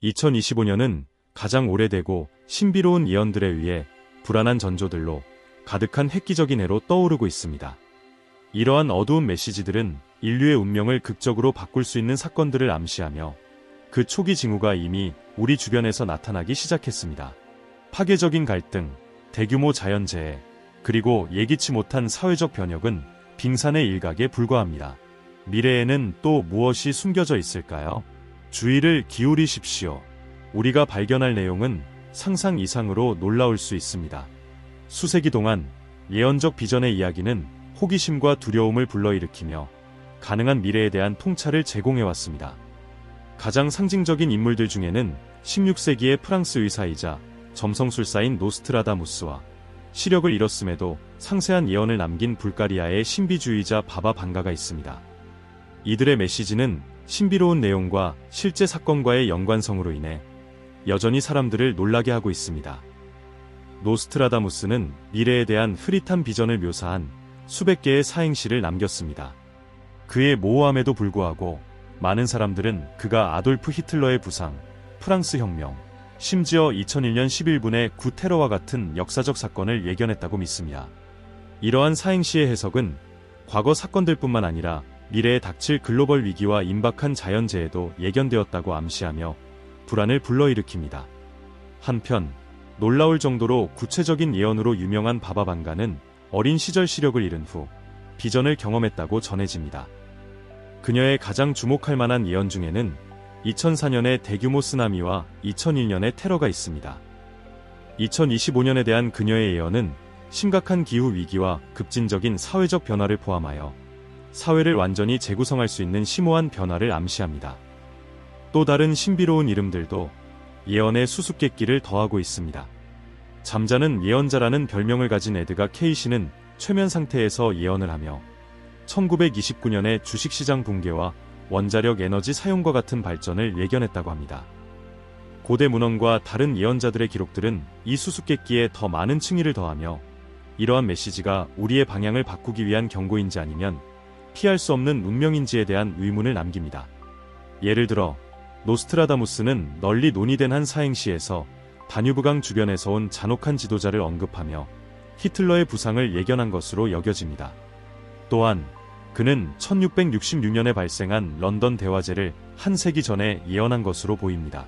2025년은 가장 오래되고 신비로운 예언들에 의해 불안한 전조들로 가득한 획기적인 해로 떠오르고 있습니다. 이러한 어두운 메시지들은 인류의 운명을 극적으로 바꿀 수 있는 사건들을 암시하며 그 초기 징후가 이미 우리 주변에서 나타나기 시작했습니다. 파괴적인 갈등, 대규모 자연재해, 그리고 예기치 못한 사회적 변혁은 빙산의 일각에 불과합니다. 미래에는 또 무엇이 숨겨져 있을까요? 주의를 기울이십시오. 우리가 발견할 내용은 상상 이상으로 놀라울 수 있습니다. 수세기 동안 예언적 비전의 이야기는 호기심과 두려움을 불러일으키며 가능한 미래에 대한 통찰을 제공해왔습니다. 가장 상징적인 인물들 중에는 16세기의 프랑스 의사이자 점성술사인 노스트라다무스와 시력을 잃었음에도 상세한 예언을 남긴 불가리아의 신비주의자 바바 방가가 있습니다. 이들의 메시지는 신비로운 내용과 실제 사건과의 연관성으로 인해 여전히 사람들을 놀라게 하고 있습니다. 노스트라다무스는 미래에 대한 흐릿한 비전을 묘사한 수백 개의 사행시를 남겼습니다. 그의 모호함에도 불구하고 많은 사람들은 그가 아돌프 히틀러의 부상, 프랑스 혁명, 심지어 2001년 11분의 구 테러와 같은 역사적 사건을 예견했다고 믿습니다. 이러한 사행시의 해석은 과거 사건들뿐만 아니라 미래에 닥칠 글로벌 위기와 임박한 자연재해도 예견되었다고 암시하며 불안을 불러일으킵니다. 한편 놀라울 정도로 구체적인 예언으로 유명한 바바 방가는 어린 시절 시력을 잃은 후 비전을 경험했다고 전해집니다. 그녀의 가장 주목할 만한 예언 중에는 2004년의 대규모 쓰나미와 2001년의 테러가 있습니다. 2025년에 대한 그녀의 예언은 심각한 기후 위기와 급진적인 사회적 변화를 포함하여 사회를 완전히 재구성할 수 있는 심오한 변화를 암시합니다. 또 다른 신비로운 이름들도 예언의 수수께끼를 더하고 있습니다. 잠자는 예언자라는 별명을 가진 에드가 케이시는 최면 상태에서 예언을 하며 1929년의 주식시장 붕괴와 원자력 에너지 사용과 같은 발전을 예견했다고 합니다. 고대 문헌과 다른 예언자들의 기록들은 이 수수께끼에 더 많은 층위를 더하며 이러한 메시지가 우리의 방향을 바꾸기 위한 경고인지 아니면 피할 수 없는 운명인지에 대한 의문을 남깁니다. 예를 들어 노스트라다무스는 널리 논의된 한 사행시에서 다뉴브강 주변에서 온 잔혹한 지도자를 언급하며 히틀러의 부상을 예견한 것으로 여겨집니다. 또한 그는 1666년에 발생한 런던 대화재를 한 세기 전에 예언한 것으로 보입니다.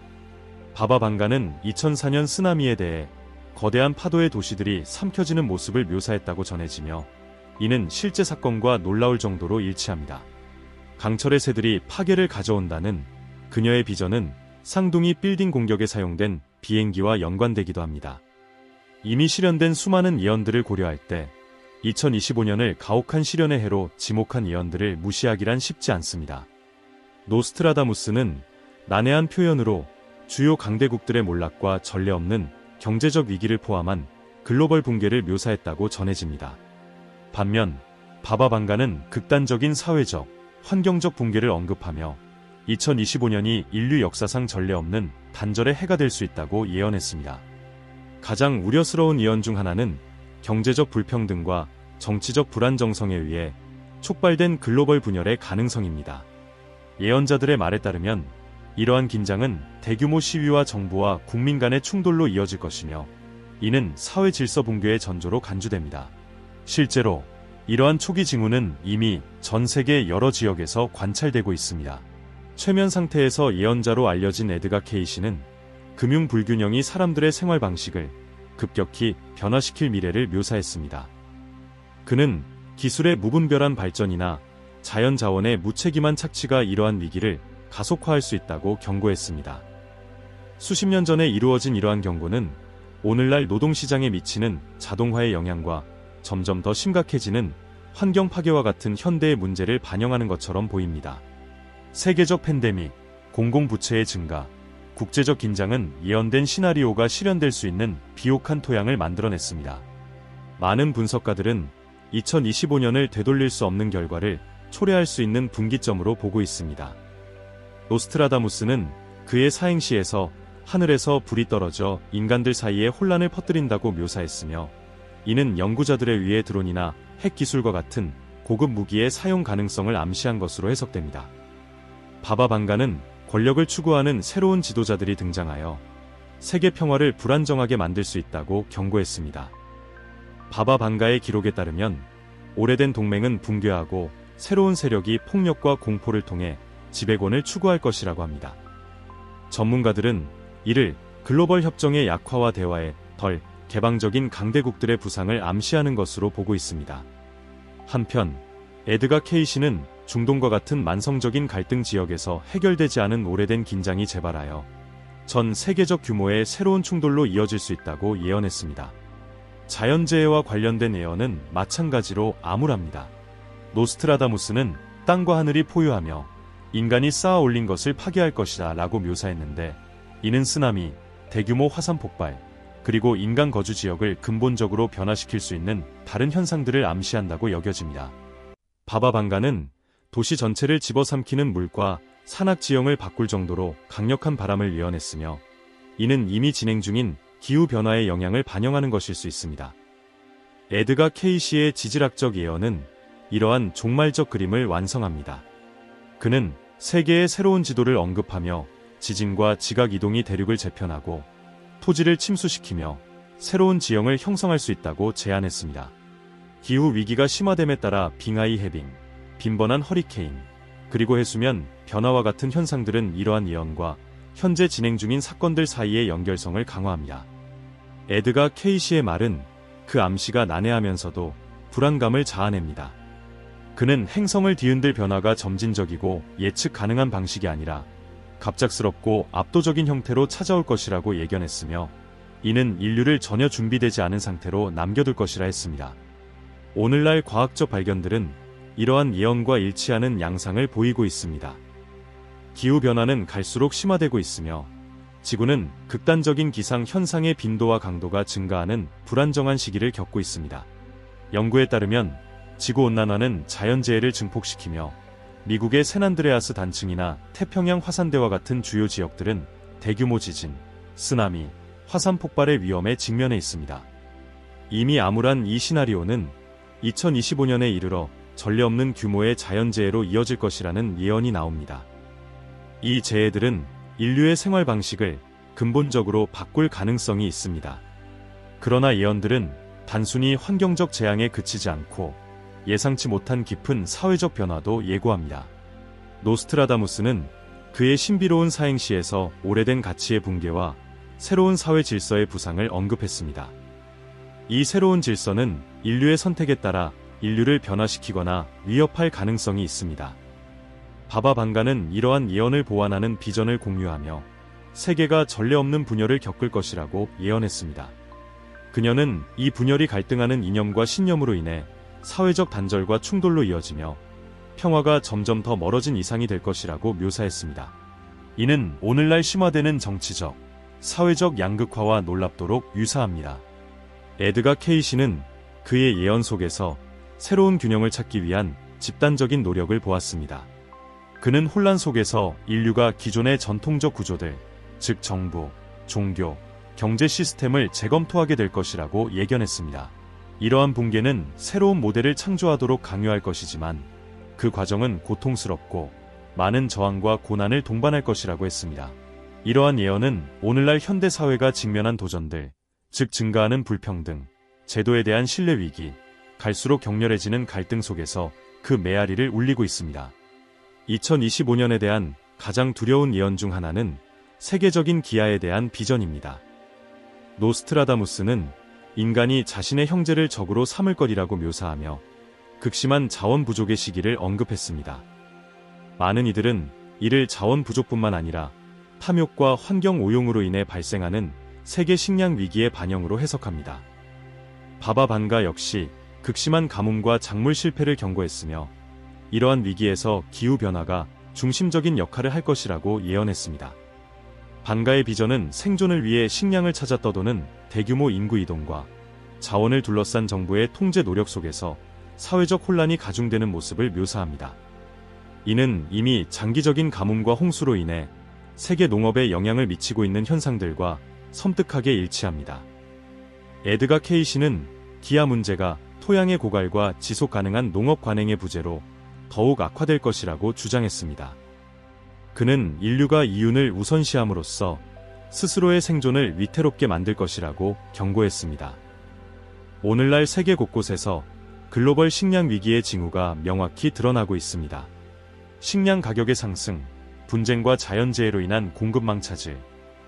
바바 방가는 2004년 쓰나미에 대해 거대한 파도의 도시들이 삼켜지는 모습을 묘사했다고 전해지며 이는 실제 사건과 놀라울 정도로 일치합니다. 강철의 새들이 파괴를 가져온다는 그녀의 비전은 쌍둥이 빌딩 공격에 사용된 비행기와 연관되기도 합니다. 이미 실현된 수많은 예언들을 고려할 때 2025년을 가혹한 시련의 해로 지목한 예언들을 무시하기란 쉽지 않습니다. 노스트라다무스는 난해한 표현으로 주요 강대국들의 몰락과 전례 없는 경제적 위기를 포함한 글로벌 붕괴를 묘사했다고 전해집니다. 반면 바바 방가는 극단적인 사회적, 환경적 붕괴를 언급하며 2025년이 인류 역사상 전례 없는 단절의 해가 될 수 있다고 예언했습니다. 가장 우려스러운 예언 중 하나는 경제적 불평등과 정치적 불안정성에 의해 촉발된 글로벌 분열의 가능성입니다. 예언자들의 말에 따르면 이러한 긴장은 대규모 시위와 정부와 국민 간의 충돌로 이어질 것이며 이는 사회 질서 붕괴의 전조로 간주됩니다. 실제로 이러한 초기 징후는 이미 전 세계 여러 지역에서 관찰되고 있습니다. 최면 상태에서 예언자로 알려진 에드가 케이시는 금융 불균형이 사람들의 생활 방식을 급격히 변화시킬 미래를 묘사했습니다. 그는 기술의 무분별한 발전이나 자연 자원의 무책임한 착취가 이러한 위기를 가속화할 수 있다고 경고했습니다. 수십 년 전에 이루어진 이러한 경고는 오늘날 노동시장에 미치는 자동화의 영향과 점점 더 심각해지는 환경 파괴와 같은 현대의 문제를 반영하는 것처럼 보입니다. 세계적 팬데믹, 공공부채의 증가, 국제적 긴장은 예언된 시나리오가 실현될 수 있는 비옥한 토양을 만들어냈습니다. 많은 분석가들은 2025년을 되돌릴 수 없는 결과를 초래할 수 있는 분기점으로 보고 있습니다. 노스트라다무스는 그의 사행시에서 하늘에서 불이 떨어져 인간들 사이에 혼란을 퍼뜨린다고 묘사했으며 이는 연구자들에 의해 드론이나 핵기술과 같은 고급 무기의 사용 가능성을 암시한 것으로 해석됩니다. 바바 방가는 권력을 추구하는 새로운 지도자들이 등장하여 세계 평화를 불안정하게 만들 수 있다고 경고했습니다. 바바 방가의 기록에 따르면 오래된 동맹은 붕괴하고 새로운 세력이 폭력과 공포를 통해 지배권을 추구할 것이라고 합니다. 전문가들은 이를 글로벌 협정의 약화와 대화에 덜 개방적인 강대국들의 부상을 암시하는 것으로 보고 있습니다. 한편 에드가 케이시는 중동과 같은 만성적인 갈등 지역에서 해결되지 않은 오래된 긴장이 재발하여 전 세계적 규모의 새로운 충돌로 이어질 수 있다고 예언했습니다. 자연재해와 관련된 예언은 마찬가지로 암울합니다. 노스트라다무스는 땅과 하늘이 포효하며 인간이 쌓아 올린 것을 파괴할 것이다 라고 묘사했는데, 이는 쓰나미, 대규모 화산 폭발, 그리고 인간 거주 지역을 근본적으로 변화시킬 수 있는 다른 현상들을 암시한다고 여겨집니다. 바바 방가는 도시 전체를 집어삼키는 물과 산악 지형을 바꿀 정도로 강력한 바람을 예언했으며, 이는 이미 진행 중인 기후변화의 영향을 반영하는 것일 수 있습니다. 에드가 케이시의 지질학적 예언은 이러한 종말적 그림을 완성합니다. 그는 세계의 새로운 지도를 언급하며 지진과 지각이동이 대륙을 재편하고 토지를 침수시키며 새로운 지형을 형성할 수 있다고 제안했습니다. 기후위기가 심화됨에 따라 빙하이 해빙, 빈번한 허리케인, 그리고 해수면 변화와 같은 현상들은 이러한 예언과 현재 진행 중인 사건들 사이의 연결성을 강화합니다. 에드가 케이시의 말은 그 암시가 난해하면서도 불안감을 자아냅니다. 그는 행성을 뒤흔들 변화가 점진적이고 예측 가능한 방식이 아니라 갑작스럽고 압도적인 형태로 찾아올 것이라고 예견했으며, 이는 인류를 전혀 준비되지 않은 상태로 남겨둘 것이라 했습니다. 오늘날 과학적 발견들은 이러한 예언과 일치하는 양상을 보이고 있습니다. 기후변화는 갈수록 심화되고 있으며 지구는 극단적인 기상 현상의 빈도와 강도가 증가하는 불안정한 시기를 겪고 있습니다. 연구에 따르면 지구온난화는 자연재해를 증폭시키며 미국의 샌안드레아스 단층이나 태평양 화산대와 같은 주요 지역들은 대규모 지진, 쓰나미, 화산 폭발의 위험에 직면해 있습니다. 이미 암울한 이 시나리오는 2025년에 이르러 전례 없는 규모의 자연재해로 이어질 것이라는 예언이 나옵니다. 이 재해들은 인류의 생활 방식을 근본적으로 바꿀 가능성이 있습니다. 그러나 예언들은 단순히 환경적 재앙에 그치지 않고 예상치 못한 깊은 사회적 변화도 예고합니다. 노스트라다무스는 그의 신비로운 사행시에서 오래된 가치의 붕괴와 새로운 사회 질서의 부상을 언급했습니다. 이 새로운 질서는 인류의 선택에 따라 인류를 변화시키거나 위협할 가능성이 있습니다. 바바 방가는 이러한 예언을 보완하는 비전을 공유하며 세계가 전례 없는 분열을 겪을 것이라고 예언했습니다. 그녀는 이 분열이 갈등하는 이념과 신념으로 인해 사회적 단절과 충돌로 이어지며 평화가 점점 더 멀어진 이상이 될 것이라고 묘사했습니다. 이는 오늘날 심화되는 정치적, 사회적 양극화와 놀랍도록 유사합니다. 에드가 케이시는 그의 예언 속에서 새로운 균형을 찾기 위한 집단적인 노력을 보았습니다. 그는 혼란 속에서 인류가 기존의 전통적 구조들, 즉 정부, 종교, 경제 시스템을 재검토하게 될 것이라고 예견했습니다. 이러한 붕괴는 새로운 모델을 창조하도록 강요할 것이지만 그 과정은 고통스럽고 많은 저항과 고난을 동반할 것이라고 했습니다. 이러한 예언은 오늘날 현대 사회가 직면한 도전들, 즉 증가하는 불평등, 제도에 대한 신뢰 위기, 갈수록 격렬해지는 갈등 속에서 그 메아리를 울리고 있습니다. 2025년에 대한 가장 두려운 예언 중 하나는 세계적인 기아에 대한 비전입니다. 노스트라다무스는 인간이 자신의 형제를 적으로 삼을 것이라고 묘사하며 극심한 자원 부족의 시기를 언급했습니다. 많은 이들은 이를 자원 부족뿐만 아니라 탐욕과 환경 오용으로 인해 발생하는 세계 식량 위기의 반영으로 해석합니다. 바바 방가 역시 극심한 가뭄과 작물 실패를 경고했으며 이러한 위기에서 기후변화가 중심적인 역할을 할 것이라고 예언했습니다. 방가의 비전은 생존을 위해 식량을 찾아 떠도는 대규모 인구 이동과 자원을 둘러싼 정부의 통제 노력 속에서 사회적 혼란이 가중되는 모습을 묘사합니다. 이는 이미 장기적인 가뭄과 홍수로 인해 세계 농업에 영향을 미치고 있는 현상들과 섬뜩하게 일치합니다. 에드가 케이시는 기아 문제가 토양의 고갈과 지속 가능한 농업 관행의 부재로 더욱 악화될 것이라고 주장했습니다. 그는 인류가 이윤을 우선시함으로써 스스로의 생존을 위태롭게 만들 것이라고 경고했습니다. 오늘날 세계 곳곳에서 글로벌 식량 위기의 징후가 명확히 드러나고 있습니다. 식량 가격의 상승, 분쟁과 자연재해로 인한 공급망 차질,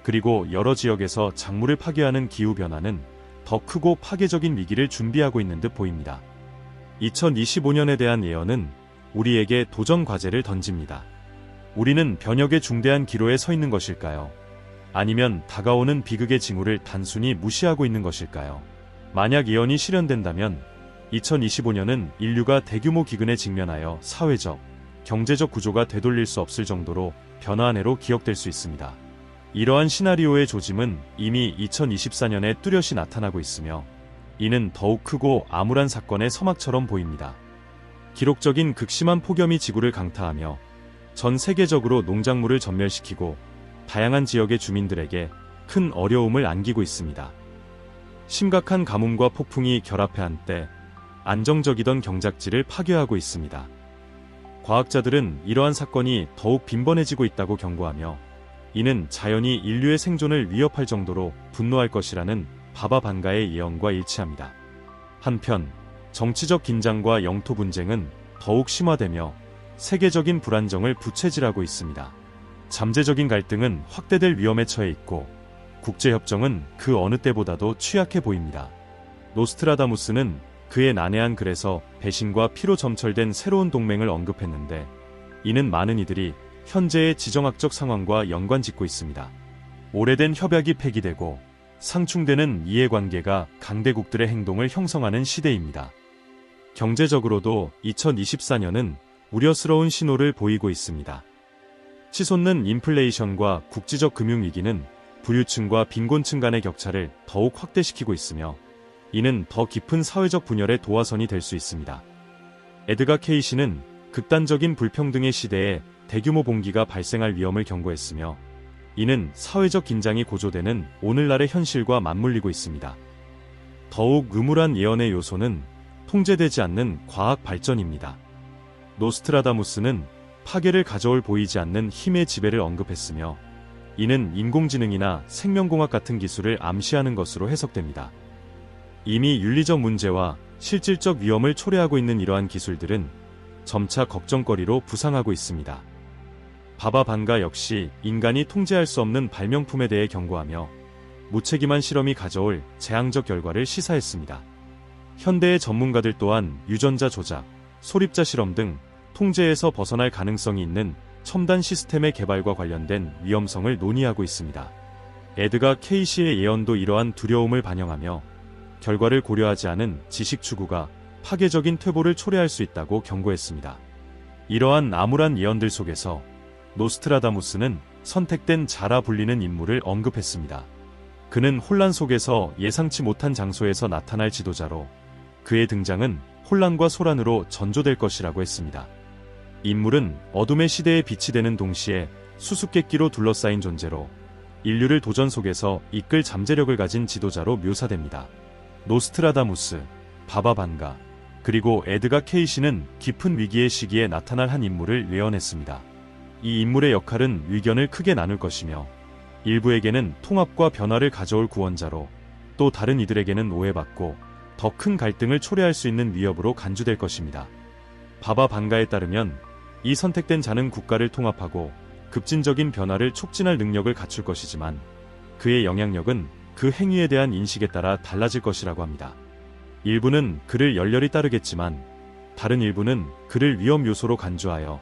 그리고 여러 지역에서 작물을 파괴하는 기후변화는 더 크고 파괴적인 위기를 준비하고 있는 듯 보입니다. 2025년에 대한 예언은 우리에게 도전 과제를 던집니다. 우리는 변혁의 중대한 기로에 서 있는 것일까요? 아니면 다가오는 비극의 징후를 단순히 무시하고 있는 것일까요? 만약 예언이 실현된다면 2025년은 인류가 대규모 기근에 직면하여 사회적, 경제적 구조가 되돌릴 수 없을 정도로 변화한 해로 기억될 수 있습니다. 이러한 시나리오의 조짐은 이미 2024년에 뚜렷이 나타나고 있으며 이는 더욱 크고 암울한 사건의 서막처럼 보입니다. 기록적인 극심한 폭염이 지구를 강타하며 전 세계적으로 농작물을 전멸시키고 다양한 지역의 주민들에게 큰 어려움을 안기고 있습니다. 심각한 가뭄과 폭풍이 결합해 한때 안정적이던 경작지를 파괴하고 있습니다. 과학자들은 이러한 사건이 더욱 빈번해지고 있다고 경고하며 이는 자연이 인류의 생존을 위협할 정도로 분노할 것이라는 바바 방가의 예언과 일치합니다. 한편 정치적 긴장과 영토 분쟁은 더욱 심화되며 세계적인 불안정을 부채질하고 있습니다. 잠재적인 갈등은 확대될 위험에 처해 있고 국제협정은 그 어느 때보다도 취약해 보입니다. 노스트라다무스는 그의 난해한 글에서 배신과 피로 점철된 새로운 동맹을 언급했는데 이는 많은 이들이 현재의 지정학적 상황과 연관짓고 있습니다. 오래된 협약이 폐기되고 상충되는 이해관계가 강대국들의 행동을 형성하는 시대입니다. 경제적으로도 2024년은 우려스러운 신호를 보이고 있습니다. 치솟는 인플레이션과 국지적 금융위기는 부유층과 빈곤층 간의 격차를 더욱 확대시키고 있으며 이는 더 깊은 사회적 분열의 도화선이 될 수 있습니다. 에드가 케이시는 극단적인 불평등의 시대에 대규모 봉기가 발생할 위험을 경고했으며 이는 사회적 긴장이 고조되는 오늘날의 현실과 맞물리고 있습니다. 더욱 음울한 예언의 요소는 통제되지 않는 과학 발전입니다. 노스트라다무스는 파괴를 가져올 보이지 않는 힘의 지배를 언급했으며 이는 인공지능이나 생명공학 같은 기술을 암시하는 것으로 해석됩니다. 이미 윤리적 문제와 실질적 위험을 초래하고 있는 이러한 기술들은 점차 걱정거리로 부상하고 있습니다. 바바 방가 역시 인간이 통제할 수 없는 발명품에 대해 경고하며 무책임한 실험이 가져올 재앙적 결과를 시사했습니다. 현대의 전문가들 또한 유전자 조작, 소립자 실험 등 통제에서 벗어날 가능성이 있는 첨단 시스템의 개발과 관련된 위험성을 논의하고 있습니다. 에드가 케이시의 예언도 이러한 두려움을 반영하며 결과를 고려하지 않은 지식 추구가 파괴적인 퇴보를 초래할 수 있다고 경고했습니다. 이러한 암울한 예언들 속에서 노스트라다무스는 선택된 자라 불리는 인물을 언급했습니다. 그는 혼란 속에서 예상치 못한 장소에서 나타날 지도자로 그의 등장은 혼란과 소란으로 전조될 것이라고 했습니다. 인물은 어둠의 시대에 빛이 되는 동시에 수수께끼로 둘러싸인 존재로 인류를 도전 속에서 이끌 잠재력을 가진 지도자로 묘사됩니다. 노스트라다무스, 바바 방가, 그리고 에드가 케이시는 깊은 위기의 시기에 나타날 한 인물을 예언했습니다. 이 인물의 역할은 위견을 크게 나눌 것이며 일부에게는 통합과 변화를 가져올 구원자로 또 다른 이들에게는 오해받고 더 큰 갈등을 초래할 수 있는 위협으로 간주될 것입니다. 바바 방가에 따르면 이 선택된 자는 국가를 통합하고 급진적인 변화를 촉진할 능력을 갖출 것이지만 그의 영향력은 그 행위에 대한 인식에 따라 달라질 것이라고 합니다. 일부는 그를 열렬히 따르겠지만 다른 일부는 그를 위험 요소로 간주하여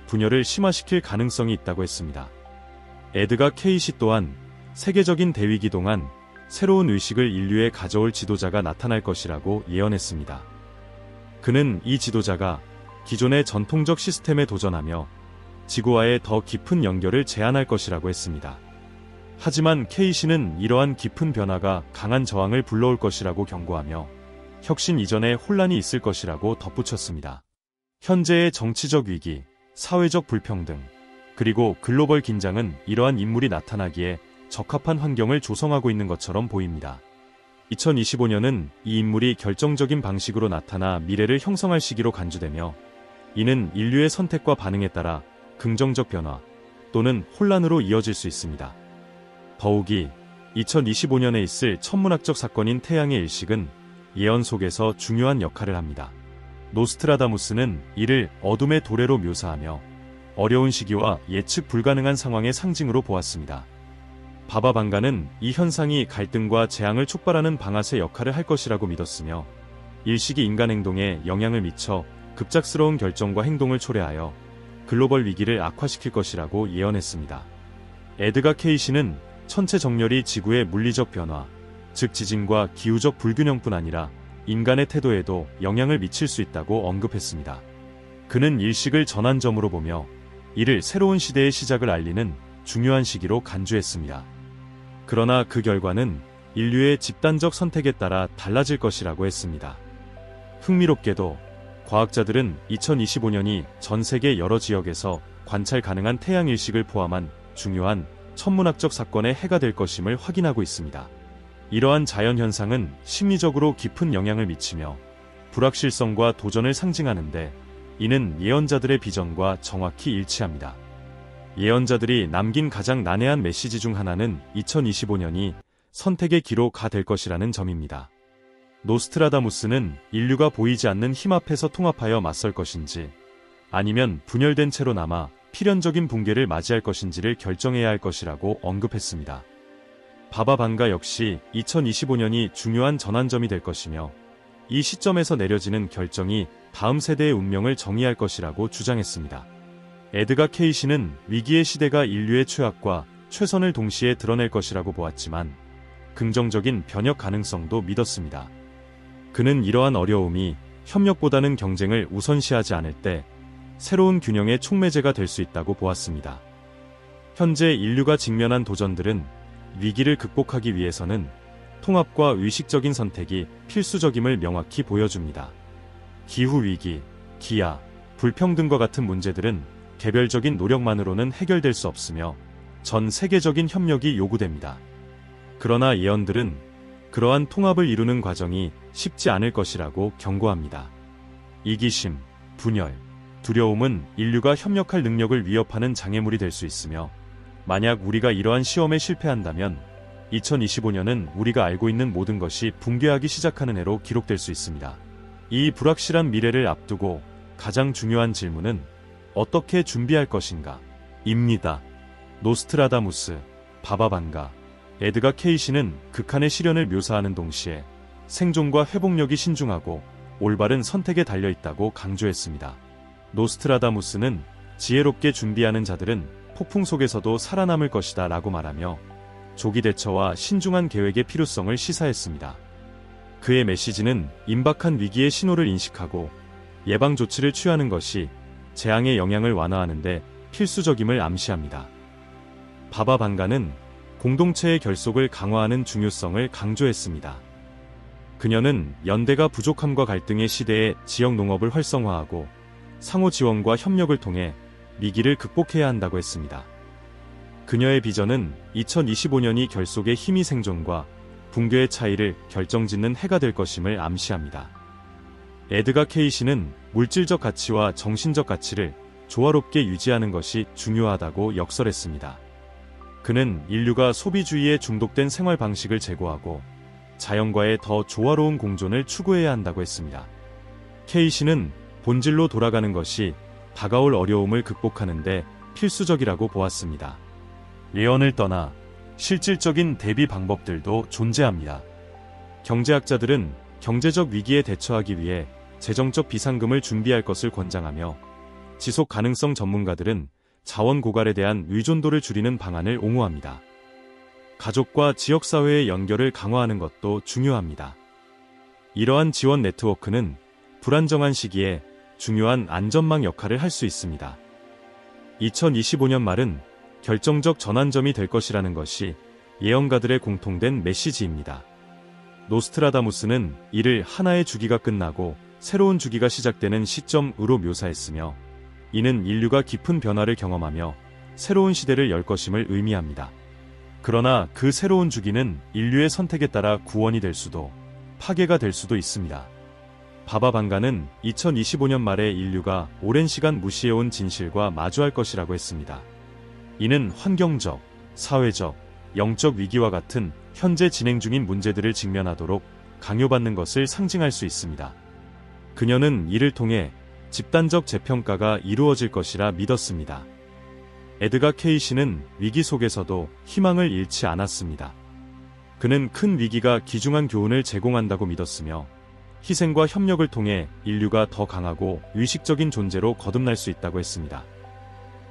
분열을 심화시킬 가능성이 있다고 했습니다. 에드가 케이시 또한 세계적인 대위기 동안 새로운 의식을 인류에 가져올 지도자가 나타날 것이라고 예언했습니다. 그는 이 지도자가 기존의 전통적 시스템에 도전하며 지구와의 더 깊은 연결을 제안할 것이라고 했습니다. 하지만 케이시는 이러한 깊은 변화가 강한 저항을 불러올 것이라고 경고하며 혁신 이전에 혼란이 있을 것이라고 덧붙였습니다. 현재의 정치적 위기, 사회적 불평등, 그리고 글로벌 긴장은 이러한 인물이 나타나기에 적합한 환경을 조성하고 있는 것처럼 보입니다. 2025년은 이 인물이 결정적인 방식으로 나타나 미래를 형성할 시기로 간주되며 이는 인류의 선택과 반응에 따라 긍정적 변화, 또는 혼란으로 이어질 수 있습니다. 더욱이 2025년에 있을 천문학적 사건인 태양의 일식은 예언 속에서 중요한 역할을 합니다. 노스트라다무스는 이를 어둠의 도래로 묘사하며 어려운 시기와 예측 불가능한 상황의 상징으로 보았습니다. 바바방가는 이 현상이 갈등과 재앙을 촉발하는 방아쇠 역할을 할 것이라고 믿었으며 일식이 인간 행동에 영향을 미쳐 급작스러운 결정과 행동을 초래하여 글로벌 위기를 악화시킬 것이라고 예언했습니다. 에드가 케이시는 천체 정렬이 지구의 물리적 변화, 즉 지진과 기후적 불균형뿐 아니라 인간의 태도에도 영향을 미칠 수 있다고 언급했습니다. 그는 일식을 전환점으로 보며 이를 새로운 시대의 시작을 알리는 중요한 시기로 간주했습니다. 그러나 그 결과는 인류의 집단적 선택에 따라 달라질 것이라고 했습니다. 흥미롭게도 과학자들은 2025년이 전 세계 여러 지역에서 관찰 가능한 태양 일식을 포함한 중요한 천문학적 사건의 해가 될 것임을 확인하고 있습니다. 이러한 자연현상은 심리적으로 깊은 영향을 미치며 불확실성과 도전을 상징하는데 이는 예언자들의 비전과 정확히 일치합니다. 예언자들이 남긴 가장 난해한 메시지 중 하나는 2025년이 선택의 기로가 될 것이라는 점입니다. 노스트라다무스는 인류가 보이지 않는 힘 앞에서 통합하여 맞설 것인지 아니면 분열된 채로 남아 필연적인 붕괴를 맞이할 것인지를 결정해야 할 것이라고 언급했습니다. 바바방가 역시 2025년이 중요한 전환점이 될 것이며 이 시점에서 내려지는 결정이 다음 세대의 운명을 정의할 것이라고 주장했습니다. 에드가 케이시는 위기의 시대가 인류의 최악과 최선을 동시에 드러낼 것이라고 보았지만 긍정적인 변혁 가능성도 믿었습니다. 그는 이러한 어려움이 협력보다는 경쟁을 우선시하지 않을 때 새로운 균형의 촉매제가 될 수 있다고 보았습니다. 현재 인류가 직면한 도전들은 위기를 극복하기 위해서는 통합과 의식적인 선택이 필수적임을 명확히 보여줍니다. 기후위기, 기아, 불평등과 같은 문제들은 개별적인 노력만으로는 해결될 수 없으며 전 세계적인 협력이 요구됩니다. 그러나 예언들은 그러한 통합을 이루는 과정이 쉽지 않을 것이라고 경고합니다. 이기심, 분열, 두려움은 인류가 협력할 능력을 위협하는 장애물이 될 수 있으며 만약 우리가 이러한 시험에 실패한다면 2025년은 우리가 알고 있는 모든 것이 붕괴하기 시작하는 해로 기록될 수 있습니다. 이 불확실한 미래를 앞두고 가장 중요한 질문은 어떻게 준비할 것인가? 입니다. 노스트라다무스, 바바방가, 에드가 케이시는 극한의 시련을 묘사하는 동시에 생존과 회복력이 신중하고 올바른 선택에 달려있다고 강조했습니다. 노스트라다무스는 지혜롭게 준비하는 자들은 폭풍 속에서도 살아남을 것이다 라고 말하며 조기 대처와 신중한 계획의 필요성을 시사했습니다. 그의 메시지는 임박한 위기의 신호를 인식하고 예방 조치를 취하는 것이 재앙의 영향을 완화하는 데 필수적임을 암시합니다. 바바방가는 공동체의 결속을 강화하는 중요성을 강조했습니다. 그녀는 연대가 부족함과 갈등의 시대에 지역 농업을 활성화하고 상호 지원과 협력을 통해 위기를 극복해야 한다고 했습니다. 그녀의 비전은 2025년이 결속의 힘이 생존과 붕괴의 차이를 결정짓는 해가 될 것임을 암시합니다. 에드가 케이시는 물질적 가치와 정신적 가치를 조화롭게 유지하는 것이 중요하다고 역설했습니다. 그는 인류가 소비주의에 중독된 생활 방식을 제고하고 자연과의 더 조화로운 공존을 추구해야 한다고 했습니다. 케이시는 본질로 돌아가는 것이 다가올 어려움을 극복하는 데 필수적이라고 보았습니다. 예언을 떠나 실질적인 대비 방법들도 존재합니다. 경제학자들은 경제적 위기에 대처하기 위해 재정적 비상금을 준비할 것을 권장하며 지속 가능성 전문가들은 자원 고갈에 대한 의존도를 줄이는 방안을 옹호합니다. 가족과 지역사회의 연결을 강화하는 것도 중요합니다. 이러한 지원 네트워크는 불안정한 시기에 중요한 안전망 역할을 할 수 있습니다. 2025년 말은 결정적 전환점이 될 것이라는 것이 예언가들의 공통된 메시지입니다. 노스트라다무스는 이를 하나의 주기가 끝나고 새로운 주기가 시작되는 시점으로 묘사했으며 이는 인류가 깊은 변화를 경험하며 새로운 시대를 열 것임을 의미합니다. 그러나 그 새로운 주기는 인류의 선택에 따라 구원이 될 수도 파괴가 될 수도 있습니다. 바바방가는 2025년 말에 인류가 오랜 시간 무시해온 진실과 마주할 것이라고 했습니다. 이는 환경적, 사회적, 영적 위기와 같은 현재 진행 중인 문제들을 직면하도록 강요받는 것을 상징할 수 있습니다. 그녀는 이를 통해 집단적 재평가가 이루어질 것이라 믿었습니다. 에드가 케이시는 위기 속에서도 희망을 잃지 않았습니다. 그는 큰 위기가 귀중한 교훈을 제공한다고 믿었으며 희생과 협력을 통해 인류가 더 강하고 의식적인 존재로 거듭날 수 있다고 했습니다.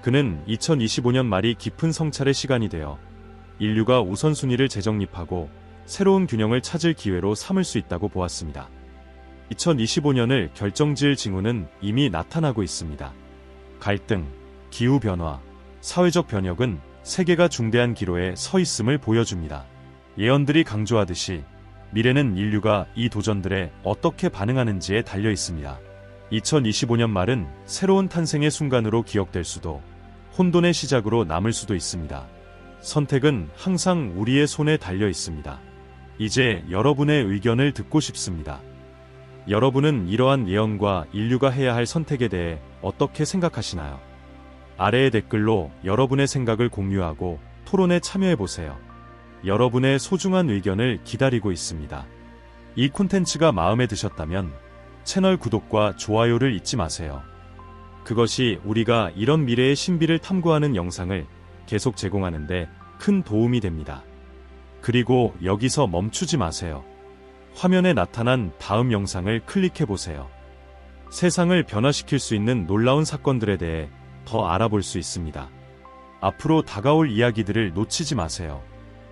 그는 2025년 말이 깊은 성찰의 시간이 되어 인류가 우선순위를 재정립하고 새로운 균형을 찾을 기회로 삼을 수 있다고 보았습니다. 2025년을 결정지을 징후는 이미 나타나고 있습니다. 갈등, 기후변화, 사회적 변혁은 세계가 중대한 기로에 서 있음을 보여줍니다. 예언들이 강조하듯이 미래는 인류가 이 도전들에 어떻게 반응하는지에 달려 있습니다. 2025년 말은 새로운 탄생의 순간으로 기억될 수도, 혼돈의 시작으로 남을 수도 있습니다. 선택은 항상 우리의 손에 달려 있습니다. 이제 여러분의 의견을 듣고 싶습니다. 여러분은 이러한 예언과 인류가 해야 할 선택에 대해 어떻게 생각하시나요? 아래의 댓글로 여러분의 생각을 공유하고 토론에 참여해보세요. 여러분의 소중한 의견을 기다리고 있습니다. 이 콘텐츠가 마음에 드셨다면 채널 구독과 좋아요를 잊지 마세요. 그것이 우리가 이런 미래의 신비를 탐구하는 영상을 계속 제공하는데 큰 도움이 됩니다. 그리고 여기서 멈추지 마세요. 화면에 나타난 다음 영상을 클릭해보세요. 세상을 변화시킬 수 있는 놀라운 사건들에 대해 더 알아볼 수 있습니다. 앞으로 다가올 이야기들을 놓치지 마세요.